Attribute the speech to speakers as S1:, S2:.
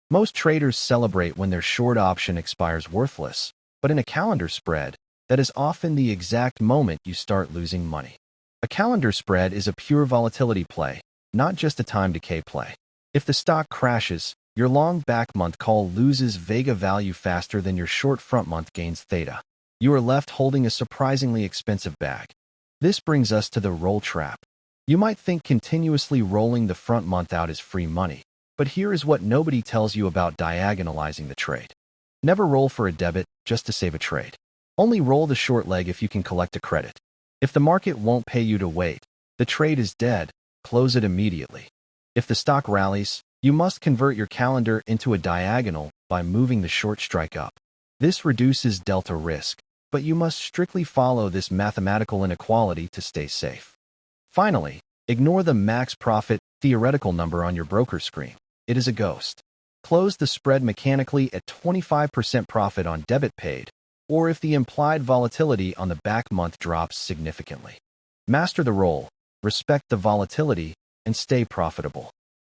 S1: Most traders celebrate when their short option expires worthless, but in a calendar spread, that is often the exact moment you start losing money. A calendar spread is a pure volatility play, not just a time decay play. If the stock crashes, your long back month call loses vega value faster than your short front month gains theta. You are left holding a surprisingly expensive bag. This brings us to the roll trap. You might think continuously rolling the front month out is free money, but here is what nobody tells you about diagonalizing the trade. Never roll for a debit just to save a trade. Only roll the short leg if you can collect a credit. If the market won't pay you to wait, the trade is dead, close it immediately. If the stock rallies, you must convert your calendar into a diagonal by moving the short strike up. This reduces delta risk, but you must strictly follow this mathematical inequality to stay safe. Finally, ignore the max profit theoretical number on your broker screen. It is a ghost. Close the spread mechanically at 25% profit on debit paid, or if the implied volatility on the back month drops significantly. Master the roll, respect the volatility, and stay profitable.